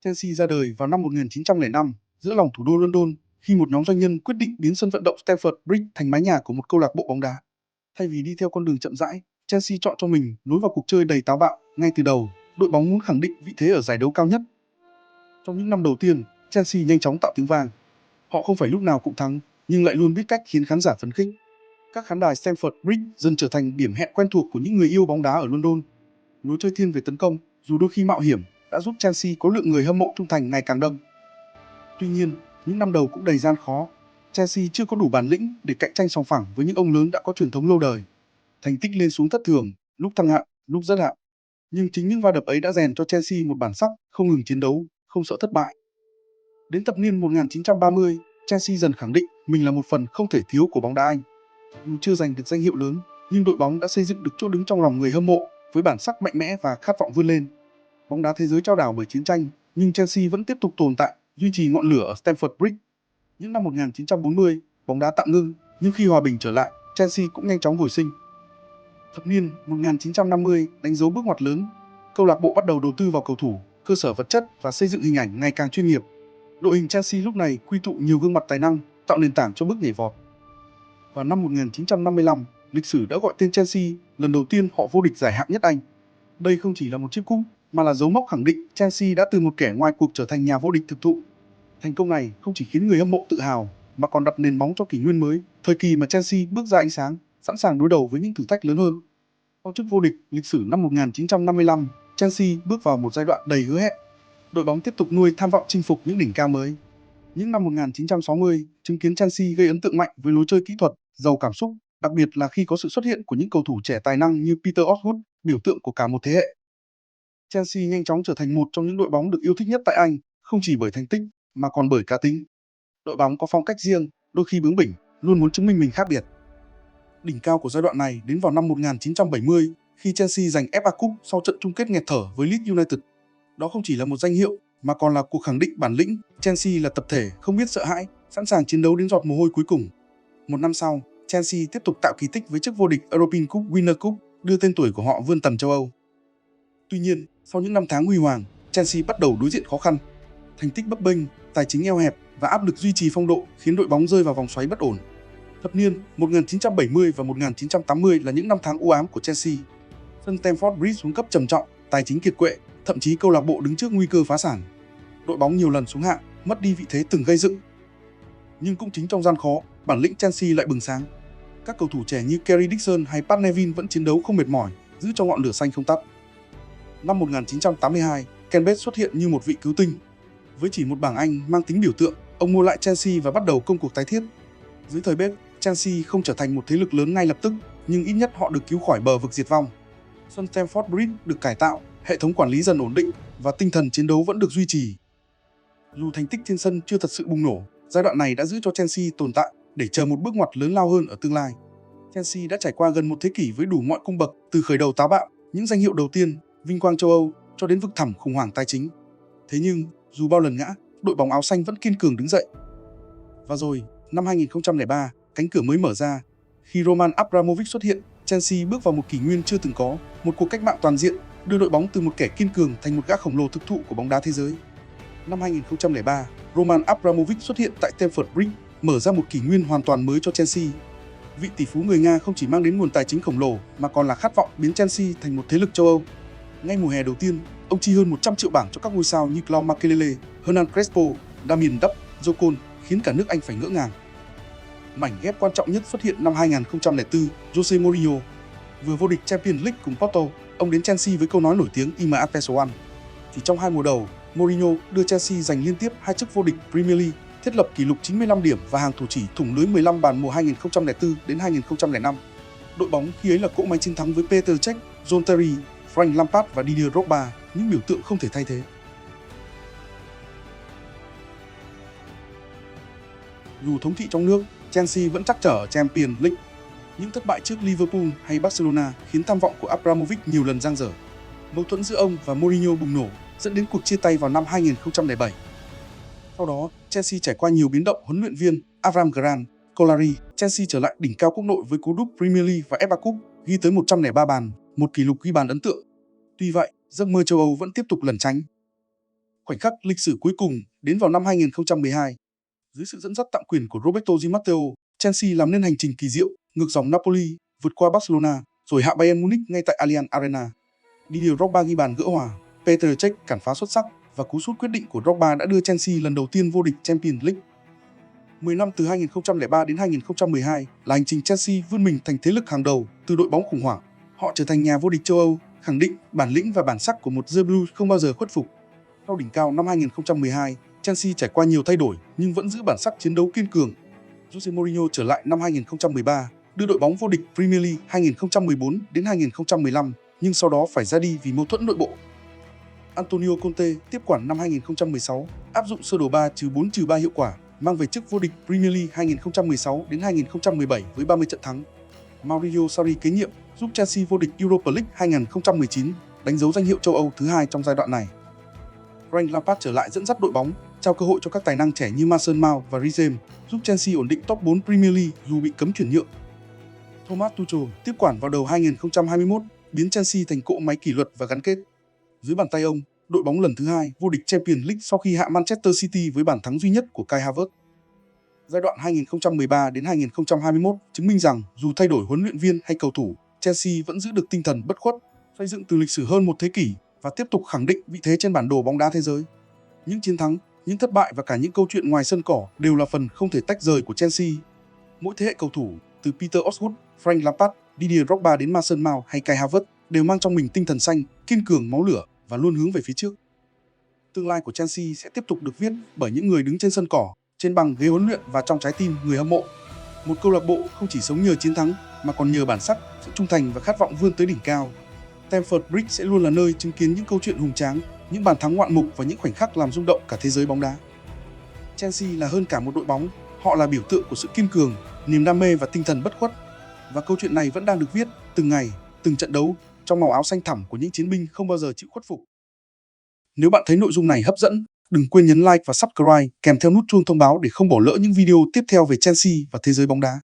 Chelsea ra đời vào năm 1905 giữa lòng thủ đô London khi một nhóm doanh nhân quyết định biến sân vận động Stamford Bridge thành mái nhà của một câu lạc bộ bóng đá. Thay vì đi theo con đường chậm rãi, Chelsea chọn cho mình lối vào cuộc chơi đầy táo bạo. Ngay từ đầu, đội bóng muốn khẳng định vị thế ở giải đấu cao nhất. Trong những năm đầu tiên, Chelsea nhanh chóng tạo tiếng vang. Họ không phải lúc nào cũng thắng, nhưng lại luôn biết cách khiến khán giả phấn khích. Các khán đài Stamford Bridge dần trở thành điểm hẹn quen thuộc của những người yêu bóng đá ở London. Lối chơi thiên về tấn công, dù đôi khi mạo hiểm, đã giúp Chelsea có lượng người hâm mộ trung thành ngày càng đông. Tuy nhiên, những năm đầu cũng đầy gian khó. Chelsea chưa có đủ bản lĩnh để cạnh tranh sòng phẳng với những ông lớn đã có truyền thống lâu đời. Thành tích lên xuống thất thường, lúc thăng hạng, lúc rất hạng. Nhưng chính những va đập ấy đã rèn cho Chelsea một bản sắc, không ngừng chiến đấu, không sợ thất bại. Đến thập niên 1930, Chelsea dần khẳng định mình là một phần không thể thiếu của bóng đá Anh. Dù chưa giành được danh hiệu lớn, nhưng đội bóng đã xây dựng được chỗ đứng trong lòng người hâm mộ với bản sắc mạnh mẽ và khát vọng vươn lên. Bóng đá thế giới chao đảo bởi chiến tranh, nhưng Chelsea vẫn tiếp tục tồn tại, duy trì ngọn lửa ở Stamford Bridge. Những năm 1940, bóng đá tạm ngưng, nhưng khi hòa bình trở lại, Chelsea cũng nhanh chóng hồi sinh. Thập niên 1950 đánh dấu bước ngoặt lớn. Câu lạc bộ bắt đầu đầu tư vào cầu thủ, cơ sở vật chất và xây dựng hình ảnh ngày càng chuyên nghiệp. Đội hình Chelsea lúc này quy tụ nhiều gương mặt tài năng, tạo nền tảng cho bước nhảy vọt. Vào năm 1955, lịch sử đã gọi tên Chelsea, lần đầu tiên họ vô địch giải hạng nhất Anh. Đây không chỉ là một chiếc cúp, mà là dấu mốc khẳng định Chelsea đã từ một kẻ ngoài cuộc trở thành nhà vô địch thực thụ. Thành công này không chỉ khiến người hâm mộ tự hào, mà còn đặt nền móng cho kỷ nguyên mới, thời kỳ mà Chelsea bước ra ánh sáng, sẵn sàng đối đầu với những thử thách lớn hơn. Sau chức vô địch lịch sử năm 1955, Chelsea bước vào một giai đoạn đầy hứa hẹn. Đội bóng tiếp tục nuôi tham vọng chinh phục những đỉnh cao mới. Những năm 1960 chứng kiến Chelsea gây ấn tượng mạnh với lối chơi kỹ thuật, giàu cảm xúc, đặc biệt là khi có sự xuất hiện của những cầu thủ trẻ tài năng như Peter Osgood, biểu tượng của cả một thế hệ. Chelsea nhanh chóng trở thành một trong những đội bóng được yêu thích nhất tại Anh, không chỉ bởi thành tích mà còn bởi cá tính. Đội bóng có phong cách riêng, đôi khi bướng bỉnh, luôn muốn chứng minh mình khác biệt. Đỉnh cao của giai đoạn này đến vào năm 1970 khi Chelsea giành FA Cup sau trận chung kết nghẹt thở với Leeds United. Đó không chỉ là một danh hiệu mà còn là cuộc khẳng định bản lĩnh. Chelsea là tập thể không biết sợ hãi, sẵn sàng chiến đấu đến giọt mồ hôi cuối cùng. Một năm sau, Chelsea tiếp tục tạo kỳ tích với chức vô địch European Cup Winner Cup, đưa tên tuổi của họ vươn tầm châu Âu. Tuy nhiên, sau những năm tháng huy hoàng, Chelsea bắt đầu đối diện khó khăn. Thành tích bấp bênh, tài chính eo hẹp và áp lực duy trì phong độ khiến đội bóng rơi vào vòng xoáy bất ổn. Thập niên 1970 và 1980 là những năm tháng u ám của Chelsea. Sân Stamford Bridge xuống cấp trầm trọng, tài chính kiệt quệ, thậm chí câu lạc bộ đứng trước nguy cơ phá sản. Đội bóng nhiều lần xuống hạng, mất đi vị thế từng gây dựng. Nhưng cũng chính trong gian khó, bản lĩnh Chelsea lại bừng sáng. Các cầu thủ trẻ như Kerry Dixon hay Pat Nevin vẫn chiến đấu không mệt mỏi, giữ cho ngọn lửa xanh không tắt. Năm 1982, Ken Bates xuất hiện như một vị cứu tinh. Với chỉ một bảng Anh mang tính biểu tượng, ông mua lại Chelsea và bắt đầu công cuộc tái thiết. Dưới thời Bates, Chelsea không trở thành một thế lực lớn ngay lập tức, nhưng ít nhất họ được cứu khỏi bờ vực diệt vong. Sân Stamford Bridge được cải tạo, hệ thống quản lý dần ổn định và tinh thần chiến đấu vẫn được duy trì. Dù thành tích trên sân chưa thật sự bùng nổ, giai đoạn này đã giữ cho Chelsea tồn tại để chờ một bước ngoặt lớn lao hơn ở tương lai. Chelsea đã trải qua gần một thế kỷ với đủ mọi cung bậc, từ khởi đầu táo bạo, những danh hiệu đầu tiên, vinh quang châu Âu, cho đến vực thẳm khủng hoảng tài chính. Thế nhưng, dù bao lần ngã, đội bóng áo xanh vẫn kiên cường đứng dậy. Và rồi, năm 2003, cánh cửa mới mở ra. Khi Roman Abramovich xuất hiện, Chelsea bước vào một kỷ nguyên chưa từng có, một cuộc cách mạng toàn diện, đưa đội bóng từ một kẻ kiên cường thành một gã khổng lồ thực thụ của bóng đá thế giới. Năm 2003, Roman Abramovich xuất hiện tại Stamford Bridge, mở ra một kỷ nguyên hoàn toàn mới cho Chelsea. Vị tỷ phú người Nga không chỉ mang đến nguồn tài chính khổng lồ mà còn là khát vọng biến Chelsea thành một thế lực châu Âu. Ngay mùa hè đầu tiên, ông chi hơn 100 triệu bảng cho các ngôi sao như Claude Makélélé, Hernan Crespo, Damien Duff, Jokol, khiến cả nước Anh phải ngỡ ngàng. Mảnh ghép quan trọng nhất xuất hiện năm 2004, Jose Mourinho. Vừa vô địch Champions League cùng Porto, ông đến Chelsea với câu nói nổi tiếng "I'm at one". Chỉ trong 2 mùa đầu, Mourinho đưa Chelsea giành liên tiếp 2 chức vô địch Premier League, thiết lập kỷ lục 95 điểm và hàng thủ chỉ thủng lưới 15 bàn mùa 2004 đến 2005. Đội bóng khi ấy là cỗ máy chiến thắng với Peter Cech, John Terry, Frank Lampard và Didier Drogba, những biểu tượng không thể thay thế. Dù thống trị trong nước, Chelsea vẫn trắc trở ở Champions League. Những thất bại trước Liverpool hay Barcelona khiến tham vọng của Abramovich nhiều lần dang dở. Mâu thuẫn giữa ông và Mourinho bùng nổ, dẫn đến cuộc chia tay vào năm 2007. Sau đó, Chelsea trải qua nhiều biến động huấn luyện viên Avram Grant, Colari. Chelsea trở lại đỉnh cao quốc nội với cú đúp Premier League và FA Cup, ghi tới 103 bàn, một kỷ lục ghi bàn ấn tượng. Tuy vậy, giấc mơ châu Âu vẫn tiếp tục lẩn tránh. Khoảnh khắc lịch sử cuối cùng đến vào năm 2012. Dưới sự dẫn dắt tạm quyền của Roberto Di Matteo, Chelsea làm nên hành trình kỳ diệu, ngược dòng Napoli, vượt qua Barcelona, rồi hạ Bayern Munich ngay tại Allianz Arena. Didier Drogba ghi bàn gỡ hòa, Petr Cech cản phá xuất sắc và cú sút quyết định của Drogba đã đưa Chelsea lần đầu tiên vô địch Champions League. 10 năm từ 2003 đến 2012 là hành trình Chelsea vươn mình thành thế lực hàng đầu, từ đội bóng khủng hoảng, họ trở thành nhà vô địch châu Âu, khẳng định bản lĩnh và bản sắc của một The Blues không bao giờ khuất phục. Sau đỉnh cao năm 2012, Chelsea trải qua nhiều thay đổi nhưng vẫn giữ bản sắc chiến đấu kiên cường. Jose Mourinho trở lại năm 2013, đưa đội bóng vô địch Premier League 2014 đến 2015, nhưng sau đó phải ra đi vì mâu thuẫn nội bộ. Antonio Conte tiếp quản năm 2016, áp dụng sơ đồ 3-4-3 hiệu quả, mang về chức vô địch Premier League 2016 đến 2017 với 30 trận thắng. Maurizio Sarri kế nhiệm, giúp Chelsea vô địch Europa League 2019, đánh dấu danh hiệu châu Âu thứ hai trong giai đoạn này. Frank Lampard trở lại dẫn dắt đội bóng, trao cơ hội cho các tài năng trẻ như Mason Mount và Reece James, giúp Chelsea ổn định top 4 Premier League dù bị cấm chuyển nhượng. Thomas Tuchel tiếp quản vào đầu 2021, biến Chelsea thành cỗ máy kỷ luật và gắn kết. Dưới bàn tay ông, đội bóng lần thứ hai vô địch Champions League sau khi hạ Manchester City với bàn thắng duy nhất của Kai Havertz. Giai đoạn 2013 đến 2021 chứng minh rằng dù thay đổi huấn luyện viên hay cầu thủ, Chelsea vẫn giữ được tinh thần bất khuất, xây dựng từ lịch sử hơn một thế kỷ và tiếp tục khẳng định vị thế trên bản đồ bóng đá thế giới. Những chiến thắng, những thất bại và cả những câu chuyện ngoài sân cỏ đều là phần không thể tách rời của Chelsea. Mỗi thế hệ cầu thủ, từ Peter Osgood, Frank Lampard, Didier Drogba đến Mason Mount hay Kai Havertz, đều mang trong mình tinh thần xanh, kiên cường máu lửa và luôn hướng về phía trước. Tương lai của Chelsea sẽ tiếp tục được viết bởi những người đứng trên sân cỏ, trên băng ghế huấn luyện và trong trái tim người hâm mộ. Một câu lạc bộ không chỉ sống nhờ chiến thắng mà còn nhờ bản sắc, sự trung thành và khát vọng vươn tới đỉnh cao. Stamford Bridge sẽ luôn là nơi chứng kiến những câu chuyện hùng tráng, những bàn thắng ngoạn mục và những khoảnh khắc làm rung động cả thế giới bóng đá. Chelsea là hơn cả một đội bóng, họ là biểu tượng của sự kiên cường, niềm đam mê và tinh thần bất khuất. Và câu chuyện này vẫn đang được viết từng ngày, từng trận đấu trong màu áo xanh thẳm của những chiến binh không bao giờ chịu khuất phục. Nếu bạn thấy nội dung này hấp dẫn, đừng quên nhấn like và subscribe kèm theo nút chuông thông báo để không bỏ lỡ những video tiếp theo về Chelsea và thế giới bóng đá.